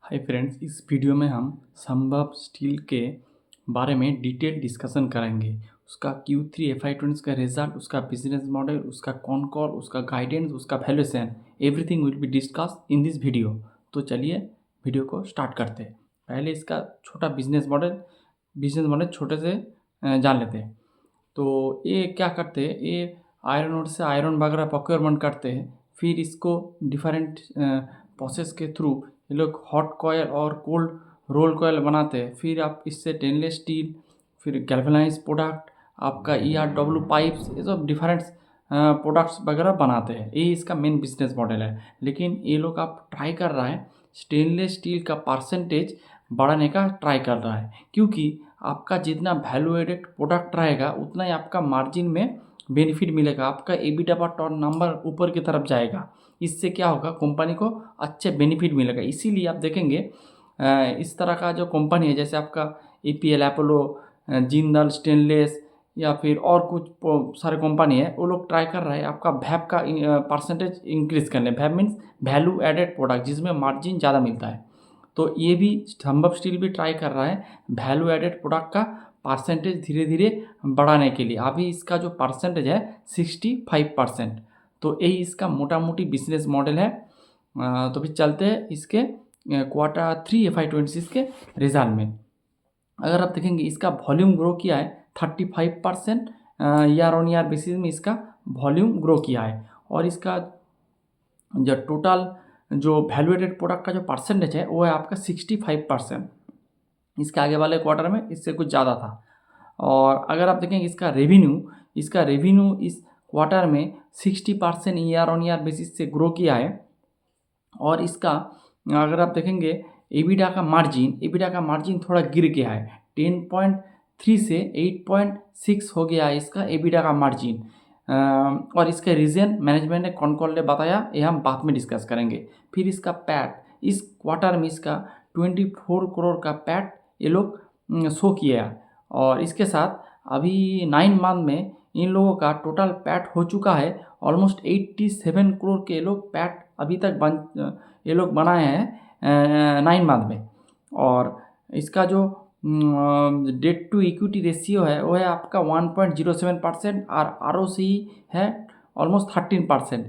Hi friends, इस video में हम संभव स्टील के बारे में डिटेल डिस्कशन करेंगे। उसका Q3 FY20 का रिजल्ट, उसका बिजनेस मॉडल, उसका कॉन कॉल, उसका गाइडेंस, उसका valuation, everything will be discuss in this video. तो चलिए वीडियो को स्टार्ट करते हैं। पहले इसका छोटा बिजनेस मॉडल छोटे से जान लेते हैं। तो ये क्या करते हैं, ये आयरन ओर से आयरन वगैरह प्रोक्योरमेंट करते हैं। फिर इसको डिफरेंट प्रोसेस के थ्रू ये लोग हॉट कॉयल और कोल्ड रोल कॉयल बनाते हैं। फिर आप इससे स्टेनलेस स्टील, फिर गैल्वेनाइज प्रोडक्ट, आपका ERW पाइप्स, ये सब डिफरेंट प्रोडक्ट्स वगैरह बनाते हैं। ये इसका मेन बिजनेस मॉडल है। लेकिन ये लोग आप ट्राई कर रहा है स्टेनलेस स्टील का परसेंटेज बढ़ाने का ट्राई कर रहा है, क्योंकि आपका जितना वैल्यू एडेड प्रोडक्ट रहेगा उतना ही आपका मार्जिन में बेनिफिट मिलेगा, आपका EBITDA पर टर्न नंबर ऊपर की तरफ जाएगा। इससे क्या होगा, कंपनी को अच्छे बेनिफिट मिलेगा। इसीलिए आप देखेंगे इस तरह का जो कंपनी है, जैसे आपका APL, अपोलो, जिंदल स्टेनलेस या फिर और कुछ सारे कंपनी है, वो लोग ट्राई कर रहे हैं आपका वैप का परसेंटेज इंक्रीज करने। वैप मीन्स वैल्यू एडेड प्रोडक्ट, जिसमें मार्जिन ज़्यादा मिलता है। तो ये भी संभव स्टील भी ट्राई कर रहा है वैल्यू एडेड प्रोडक्ट का परसेंटेज धीरे धीरे बढ़ाने के लिए। अभी इसका जो परसेंटेज है 65%। तो यही इसका मोटा मोटी बिजनेस मॉडल है। तो फिर चलते हैं इसके Q3 FY26 के रिजल्ट में। अगर आप देखेंगे इसका वॉल्यूम ग्रो किया है 35% ईयर ऑन ईयर बेसिस में इसका वॉल्यूम ग्रो किया है। और इसका जो टोटल जो वैल्यूएटेड प्रोडक्ट का जो परसेंटेज है वो है आपका 65%। इसके आगे वाले क्वार्टर में इससे कुछ ज़्यादा था। और अगर आप देखेंगे इसका रेवेन्यू इस क्वार्टर में 60% ईयर ऑन ईयर बेसिस से ग्रो किया है। और इसका अगर आप देखेंगे EBITDA का मार्जिन थोड़ा गिर गया है, 10.3 से 8.6 हो गया है इसका EBITDA का मार्जिन। और इसके रीज़न मैनेजमेंट ने कॉन ने बताया, ये हम बाद में डिस्कस करेंगे। फिर इसका पैट, इस क्वार्टर में इसका 24 करोड़ का पैट ये लोग शो किया है। और इसके साथ अभी 9 मंथ में इन लोगों का टोटल पैट हो चुका है ऑलमोस्ट 87 करोड़ के लोग पैट अभी तक ये लोग बनाए हैं 9 मंथ में। और इसका जो डेट टू इक्विटी रेशियो है वो है आपका 1.07% और ROCE है ऑलमोस्ट 13%।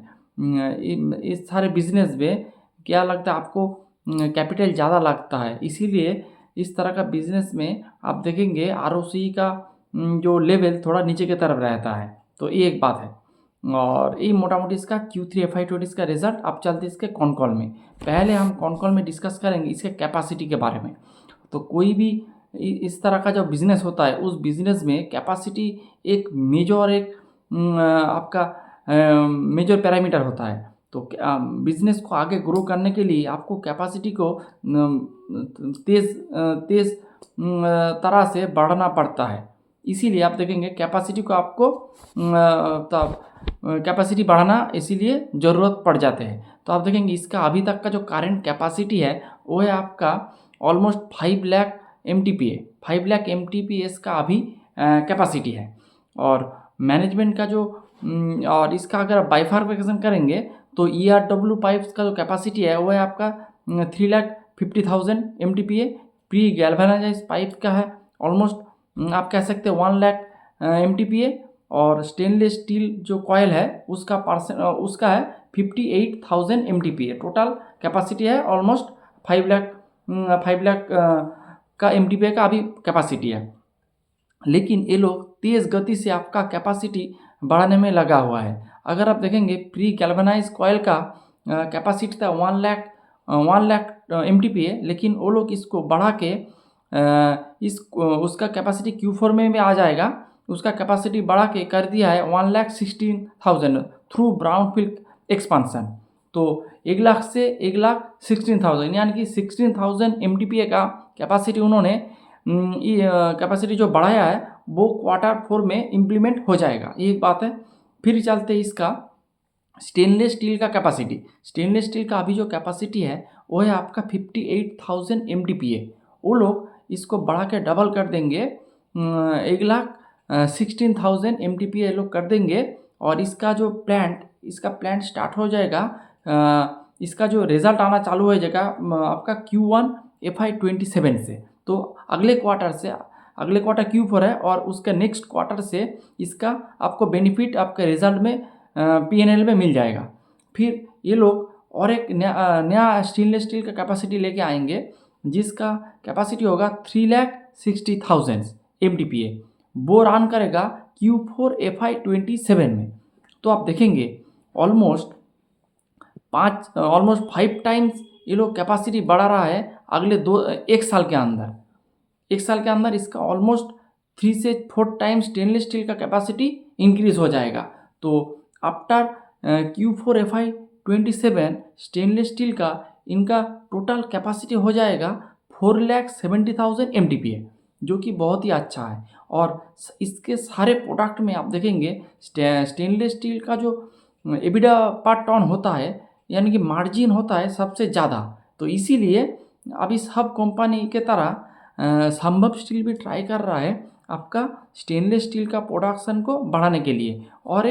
इस सारे बिजनेस में क्या लगता है आपको, कैपिटल ज़्यादा लगता है। इसीलिए इस तरह का बिजनेस में आप देखेंगे ROCE का जो लेवल थोड़ा नीचे की तरफ रहता है। तो ये एक बात है। और ये मोटा मोटी इसका Q3 FY20 का रिजल्ट। अब चलते इसके कॉन कॉल में। पहले हम कॉन कॉल में डिस्कस करेंगे इसके कैपेसिटी के बारे में। तो कोई भी इस तरह का जो बिज़नेस होता है उस बिज़नेस में कैपेसिटी एक आपका मेजर पैरामीटर होता है। तो बिज़नेस को आगे ग्रो करने के लिए आपको कैपेसिटी को तेज़ तरह से बढ़ाना पड़ता है। इसीलिए आप देखेंगे कैपेसिटी को आपको कैपेसिटी बढ़ाना इसीलिए ज़रूरत पड़ जाते हैं। तो आप देखेंगे इसका अभी तक का जो करंट कैपेसिटी है वो है आपका almost 5 lakh MTPA। 5 lakh MTPA का अभी कैपेसिटी है। और मैनेजमेंट का जो और इसका अगर आप बाइफार्केशन करेंगे तो ERW पाइप्स का जो कैपेसिटी है वो है आपका 3,50,000 MTPA। प्री गैल्वेनाइज्ड पाइप का है ऑलमोस्ट आप कह सकते हैं 1 लाख MTPA। और स्टेनलेस स्टील जो कॉयल है उसका है 58,000 MTPA। टोटल कैपेसिटी है ऑलमोस्ट 5 लाख का MTPA का अभी कैपेसिटी है। लेकिन ये लोग तेज़ गति से आपका कैपेसिटी बढ़ाने में लगा हुआ है। अगर आप देखेंगे प्री गैल्वेनाइज कॉयल का कैपेसिटी था 1 लाख MTPA, लेकिन वो लोग इसको बढ़ा के उसका कैपेसिटी Q4 में आ जाएगा। उसका कैपेसिटी बढ़ा के कर दिया है 1,16,000 थ्रू ब्राउनफील्ड एक्सपांसन। तो 1 लाख से 1,16,000 यानी कि 16,000 MTPA का कैपेसिटी उन्होंने कैपेसिटी जो बढ़ाया है वो Q4 में इम्प्लीमेंट हो जाएगा। ये एक बात है। फिर चलते इसका स्टेनलेस स्टील का कैपेसिटी। स्टेनलेस स्टील का अभी जो कैपेसिटी है वो है आपका 58,000 MTPA। वो लोग इसको बढ़ा के डबल कर देंगे, 1,16,000 MTPA लोग कर देंगे। और इसका प्लांट स्टार्ट हो जाएगा इसका जो रिज़ल्ट आना चालू हो जाएगा आपका Q1 FY27 से। तो अगले क्वार्टर Q4 है और उसका नेक्स्ट क्वार्टर से इसका आपको बेनिफिट आपके रिजल्ट में P&L में मिल जाएगा। फिर ये लोग और एक नया स्टेनलेस स्टील का कैपेसिटी लेके आएंगे जिसका कैपेसिटी होगा 3,60,000 MTPA। वो रन करेगा Q4 FY27 में। तो आप देखेंगे ऑलमोस्ट 5 टाइम्स ये लोग कैपेसिटी बढ़ा रहा है अगले एक साल के अंदर इसका ऑलमोस्ट 3 से 4 टाइम्स स्टेनलेस स्टील का कैपेसिटी इंक्रीज हो जाएगा। तो after Q4 FY27 stainless steel का इनका टोटल कैपेसिटी हो जाएगा 4,70,000 MTPA, जो कि बहुत ही अच्छा है। और इसके सारे प्रोडक्ट में आप देखेंगे स्टेनलेस स्टील का जो एबिडा पर टन होता है यानी कि मार्जिन होता है सबसे ज़्यादा। तो इसीलिए अभी सब कंपनी के तरह संभव स्टील भी ट्राई कर रहा है आपका स्टेनलेस स्टील का प्रोडक्शन को बढ़ाने के लिए, और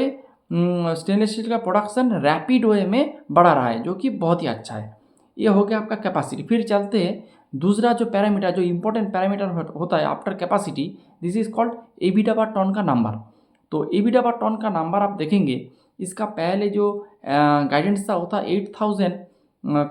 स्टेनलेस स्टील का प्रोडक्शन रैपिड वे में बढ़ा रहा है, जो कि बहुत ही अच्छा है। ये हो गया आपका कैपेसिटी। फिर चलते हैं दूसरा जो पैरामीटर, जो इम्पोर्टेंट पैरामीटर होता है after capacity, this is called EBITDA पर टन का नंबर। तो एबिडा पर टन का नंबर आप देखेंगे इसका पहले जो गाइडेंस था वो था 8,000,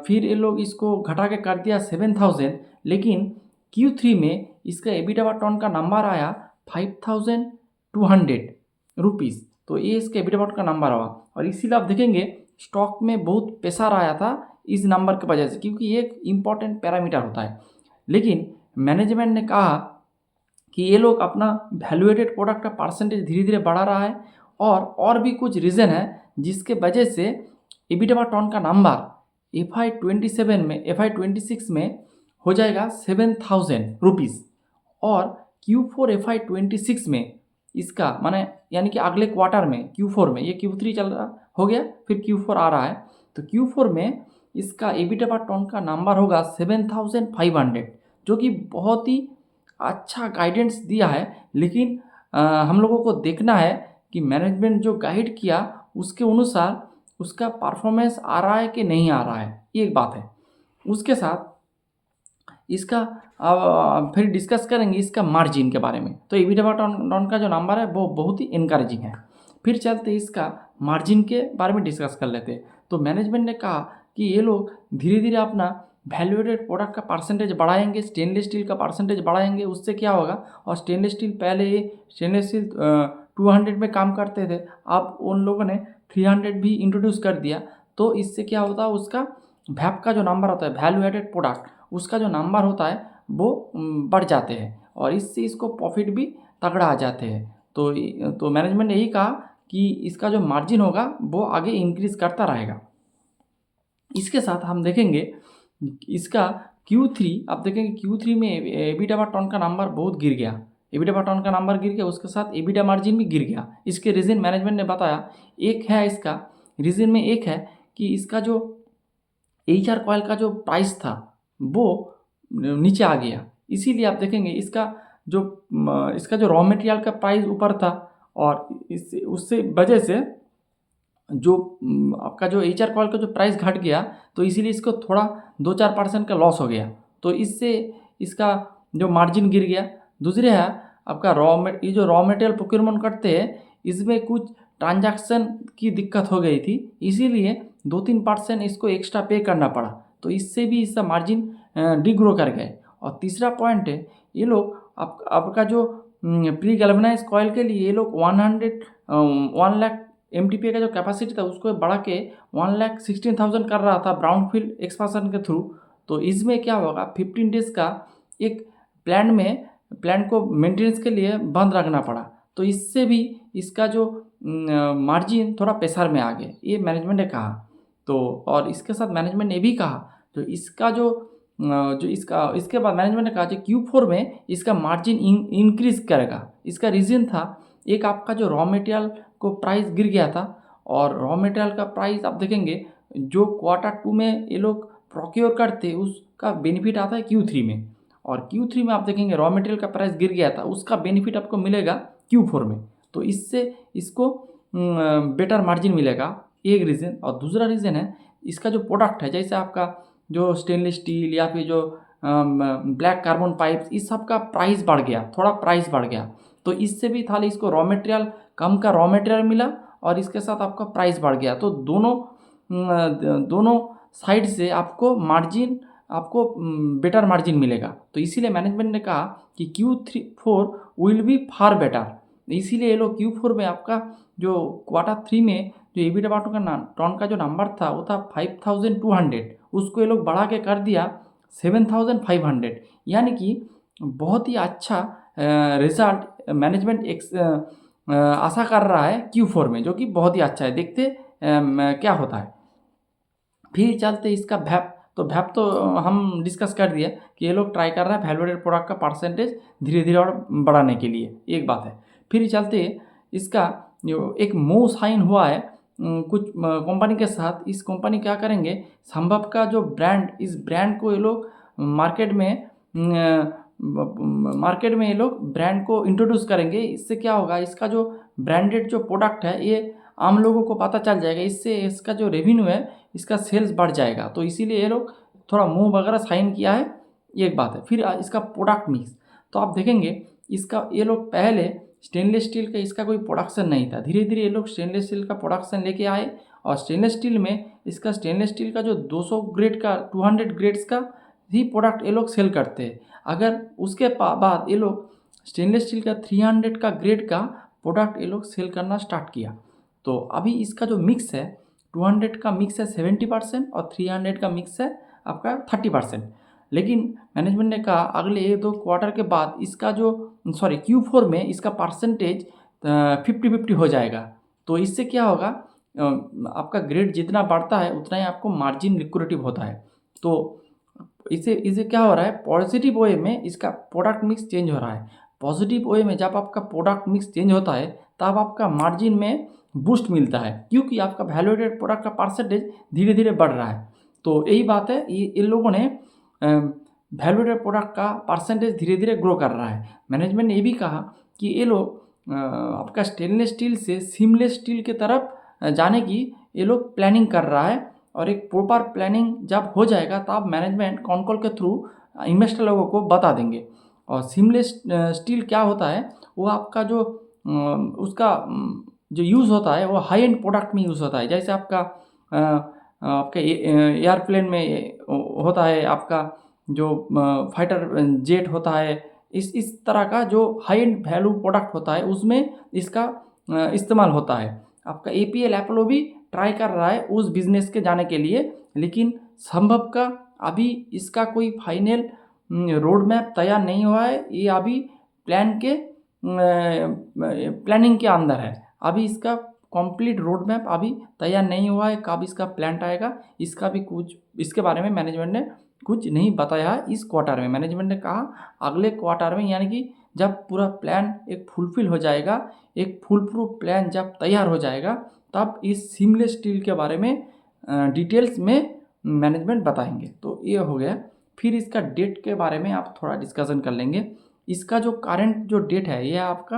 फिर ये लोग इसको घटा के कर दिया 7,000, लेकिन Q3 में इसका एबिडा पर टन का नंबर आया 5,200 रुपीज़। तो ये इसका एबिडा पर टन का नंबर हुआ, और इसीलिए आप देखेंगे स्टॉक में बहुत प्रेशर आया था इस नंबर की वजह से, क्योंकि ये एक इम्पॉर्टेंट पैरामीटर होता है। लेकिन मैनेजमेंट ने कहा कि ये लोग अपना वैल्यूएटेड प्रोडक्ट का परसेंटेज धीरे धीरे बढ़ा रहा है, और भी कुछ रीज़न है जिसके वजह से एबिडा पर टन का नंबर FY26 में हो जाएगा 7,000 रुपीज़, और Q4 FY26 में इसका माने यानी कि अगले क्वार्टर में Q4 में, ये Q3 चल रहा हो गया, फिर Q4 आ रहा है, तो Q4 में इसका एबिडा पर टन का नंबर होगा 7,500, जो कि बहुत ही अच्छा गाइडेंस दिया है। लेकिन हम लोगों को देखना है कि मैनेजमेंट जो गाइड किया उसके अनुसार उसका परफॉर्मेंस आ रहा है कि नहीं आ रहा है, ये एक बात है। उसके साथ इसका फिर डिस्कस करेंगे इसका मार्जिन के बारे में। तो एबिडा पर टन का जो नंबर है वो बहुत ही इनकरेजिंग है। फिर चलते इसका मार्जिन के बारे में डिस्कस कर लेते हैं। तो मैनेजमेंट ने कहा कि ये लोग धीरे धीरे अपना वैल्यूएटेड प्रोडक्ट का परसेंटेज बढ़ाएंगे, स्टेनलेस स्टील का परसेंटेज बढ़ाएंगे। उससे क्या होगा, और स्टेनलेस स्टील पहले ये स्टेनलेस स्टील 200 में काम करते थे, अब उन लोगों ने 300 भी इंट्रोड्यूस कर दिया। तो इससे क्या होता है, उसका वैप का जो नंबर होता है, वैल्यू एडेड प्रोडक्ट, उसका जो नंबर होता है वो बढ़ जाते हैं, और इससे इसको प्रॉफिट भी तगड़ा आ जाते हैं। तो मैनेजमेंट ने यही कहा कि इसका जो मार्जिन होगा वो आगे इंक्रीज करता रहेगा। इसके साथ हम देखेंगे इसका Q3, आप देखेंगे Q3 में एबिडा पर टन का नंबर बहुत गिर गया, एबिडा पर टन का नंबर गिर गया, उसके साथ एबिडा मार्जिन भी गिर गया। इसके रीज़न मैनेजमेंट ने बताया, एक है इसका रीज़न में एक है कि इसका जो HR कॉयल का जो प्राइस था वो नीचे आ गया। इसीलिए आप देखेंगे इसका जो रॉ मटेरियल का प्राइस ऊपर था, और उससे वजह से जो आपका जो HR कॉयल का जो प्राइस घट गया, तो इसीलिए इसको थोड़ा 2-4% का लॉस हो गया। तो इससे इसका जो मार्जिन गिर गया। दूसरे है आपका ये जो रॉ मटेरियल प्रोक्योरमेंट करते हैं, इसमें कुछ ट्रांजैक्शन की दिक्कत हो गई थी, इसीलिए 2-3% इसको एक्स्ट्रा पे करना पड़ा। तो इससे भी इसका मार्जिन डिग्रो कर गए। और तीसरा पॉइंट है, ये लोग आपका जो प्री गैल्वेनाइज्ड कॉयल के लिए ये लोग 1 लाख MTPA का जो कैपेसिटी था उसको बढ़ा के 1,16,000 कर रहा था ब्राउनफील्ड एक्सपांशन के थ्रू। तो इसमें क्या होगा, 15 डेज का एक प्लान को मेंटेनेंस के लिए बंद रखना पड़ा। तो इससे भी इसका जो मार्जिन थोड़ा प्रेशर में आ गए, ये मैनेजमेंट ने कहा। तो और इसके साथ मैनेजमेंट ने भी कहा, तो इसके बाद मैनेजमेंट ने कहा कि Q4 में इसका मार्जिन इंक्रीज करेगा। इसका रीज़न था, एक आपका जो रॉ मटेरियल को प्राइस गिर गया था, और रॉ मटेरियल का प्राइस आप देखेंगे जो Q2 में ये लोग प्रोक्योर करते उसका बेनिफिट आता है Q3 में, और Q3 में आप देखेंगे रॉ मटेरियल का प्राइस गिर गया था, उसका बेनिफिट आपको मिलेगा Q4 में। तो इससे इसको बेटर मार्जिन मिलेगा, एक रीज़न। और दूसरा रीज़न है इसका जो प्रोडक्ट है, जैसे आपका जो स्टेनलेस स्टील या फिर जो ब्लैक कार्बन पाइप्स, इस सब का प्राइस बढ़ गया, थोड़ा प्राइस बढ़ गया, तो इससे भी थाली इसको रॉ मटेरियल, कम का रॉ मटेरियल मिला और इसके साथ आपका प्राइस बढ़ गया। तो दोनों साइड से आपको मार्जिन, आपको बेटर मार्जिन मिलेगा। तो इसीलिए मैनेजमेंट ने कहा कि Q4 will be far better. इसीलिए ये लोग Q4 में आपका जो Q3 में जो EBITDA टन का जो नंबर था वो था 5200, उसको ये लोग बढ़ा के कर दिया 7500, यानी कि बहुत ही अच्छा रिजल्ट मैनेजमेंट आशा कर रहा है Q4 में, जो कि बहुत ही अच्छा है। देखते क्या होता है। फिर चलते इसका भैप। तो भैप तो हम डिस्कस कर दिए कि ये लोग ट्राई कर रहा है वैल्यूएडेड प्रोडक्ट का परसेंटेज धीरे धीरे और बढ़ाने के लिए, एक बात है। फिर चलते इसका जो एक मो साइन हुआ है कुछ कंपनी के साथ। इस कंपनी क्या करेंगे, संभव का जो ब्रांड, इस ब्रांड को ये लोग मार्केट में ये लोग ब्रांड को इंट्रोड्यूस करेंगे। इससे क्या होगा, इसका जो ब्रांडेड जो प्रोडक्ट है ये आम लोगों को पता चल जाएगा, इससे इसका जो रेवेन्यू है, इसका सेल्स बढ़ जाएगा। तो इसीलिए ये लोग थोड़ा मुंह वगैरह साइन किया है, ये एक बात है। फिर इसका प्रोडक्ट मिक्स, तो आप देखेंगे इसका, ये लोग पहले स्टेनलेस स्टील का इसका कोई प्रोडक्शन नहीं था, धीरे धीरे ये लोग स्टेनलेस स्टील का प्रोडक्शन लेके आए। और स्टेनलेस स्टील में इसका स्टेनलेस स्टील का जो 200 ग्रेड का, 200 ग्रेड्स का ही प्रोडक्ट ये लोग सेल करते हैं। अगर उसके बाद ये लोग स्टेनलेस स्टील का 300 का ग्रेड का प्रोडक्ट ये लोग सेल करना स्टार्ट किया। तो अभी इसका जो मिक्स है, 200 का मिक्स है 70% और 300 का मिक्स है आपका 30%। लेकिन मैनेजमेंट ने कहा अगले 1-2 क्वार्टर के बाद इसका जो Q4 में इसका परसेंटेज 50-50 हो जाएगा। तो इससे क्या होगा, आपका ग्रेड जितना बढ़ता है उतना ही आपको मार्जिन लिक्विडेटिव होता है। तो इसे क्या हो रहा है, पॉजिटिव वे में इसका प्रोडक्ट मिक्स चेंज हो रहा है। पॉजिटिव वे में जब आपका प्रोडक्ट मिक्स चेंज होता है तब आपका मार्जिन में बूस्ट मिलता है, क्योंकि आपका वैल्यूएडेड प्रोडक्ट का परसेंटेज धीरे धीरे बढ़ रहा है। तो यही बात है, ये इन लोगों ने वैल्यूएडेड प्रोडक्ट का परसेंटेज धीरे धीरे ग्रो कर रहा है। मैनेजमेंट ने ये भी कहा कि ये लोग आपका स्टेनलेस स्टील से सीमलेस स्टील की तरफ जाने की ये लोग प्लानिंग कर रहा है। और एक प्रॉपर प्लानिंग जब हो जाएगा तब मैनेजमेंट कॉन कॉल के थ्रू इन्वेस्टर लोगों को बता देंगे। और सीमलेस स्टील क्या होता है, वो आपका जो उसका जो यूज़ होता है वो हाई एंड प्रोडक्ट में यूज़ होता है। जैसे आपका एयरप्लेन में होता है, आपका जो फाइटर जेट होता है, इस तरह का जो हाई एंड वैल्यू प्रोडक्ट होता है उसमें इसका इस्तेमाल होता है। आपका APL अपोलो भी ट्राई कर रहा है उस बिज़नेस के जाने के लिए, लेकिन संभव का अभी इसका कोई फाइनल रोड मैप तैयार नहीं हुआ है। ये अभी प्लानिंग के अंदर है। अभी इसका कंप्लीट रोड मैप अभी तैयार नहीं हुआ है। कब इसका प्लान आएगा इसका भी कुछ, इसके बारे में मैनेजमेंट ने कुछ नहीं बताया है। इस क्वार्टर में मैनेजमेंट ने कहा अगले क्वार्टर में, यानी कि जब पूरा प्लान एक फुलफिल हो जाएगा, एक फुल प्रूफ प्लान जब तैयार हो जाएगा, तब इस सीमलेस स्टील के बारे में डिटेल्स में मैनेजमेंट बताएंगे। तो ये हो गया। फिर इसका डेट के बारे में आप थोड़ा डिस्कशन कर लेंगे। इसका जो करंट जो डेट है ये आपका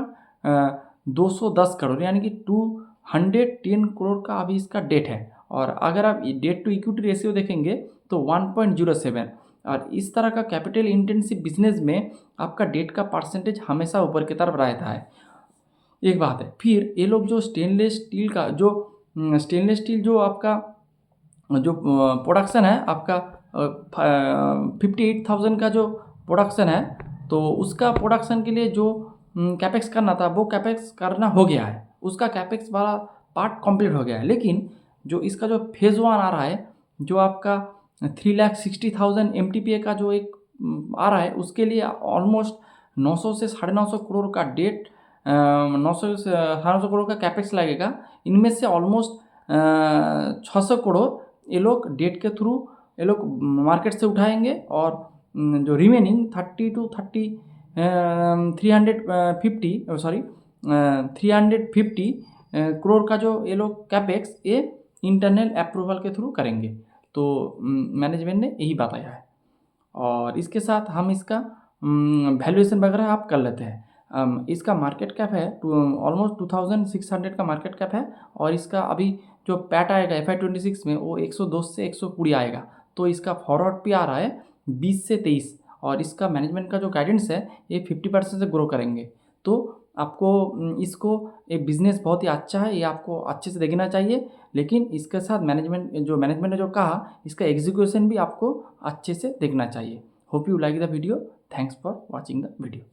210 करोड़, यानी कि 210 करोड़ का अभी इसका डेट है। और अगर आप डेट टू इक्विटी रेशियो देखेंगे तो 1.07। और इस तरह का कैपिटल इंटेंसिव बिजनेस में आपका डेट का परसेंटेज हमेशा ऊपर की तरफ रहता है, एक बात है। फिर ये लोग जो स्टेनलेस स्टील जो आपका जो प्रोडक्शन है आपका 58,000 का जो प्रोडक्शन है, तो उसका प्रोडक्शन के लिए जो कैपेक्स करना था वो कैपेक्स करना हो गया है, उसका कैपेक्स वाला पार्ट कंप्लीट हो गया है। लेकिन जो इसका जो फेज़ 1 आ रहा है, जो आपका 3,60,000 MTPA का जो एक आ रहा है, उसके लिए ऑलमोस्ट 900 से 950 करोड़ का डेट, 900 से 950 करोड़ का कैपेक्स लगेगा। इनमें से ऑलमोस्ट 600 करोड़ ये लोग डेट के थ्रू ये लोग मार्केट से उठाएंगे। और जो रिमेनिंग 350 करोड़ का जो ये लोग कैपेक्स ये इंटरनल अप्रूवल के थ्रू करेंगे। तो मैनेजमेंट ने यही बताया है। और इसके साथ हम इसका वैल्यूएशन वगैरह आप कर लेते हैं। इसका मार्केट कैप है ऑलमोस्ट 2600 का मार्केट कैप है। और इसका अभी जो पैट आएगा FI26 में वो 110 से 120 आएगा। तो इसका फॉरवर्ड पे आ रहा है 20 से 23 और इसका मैनेजमेंट का जो गाइडेंस है ये 50% से ग्रो करेंगे। तो आपको इसको एक बिज़नेस बहुत ही अच्छा है, ये आपको अच्छे से देखना चाहिए। लेकिन इसके साथ मैनेजमेंट ने जो कहा इसका एग्जीक्यूशन भी आपको अच्छे से देखना चाहिए। Hope you like the video. Thanks for watching the video.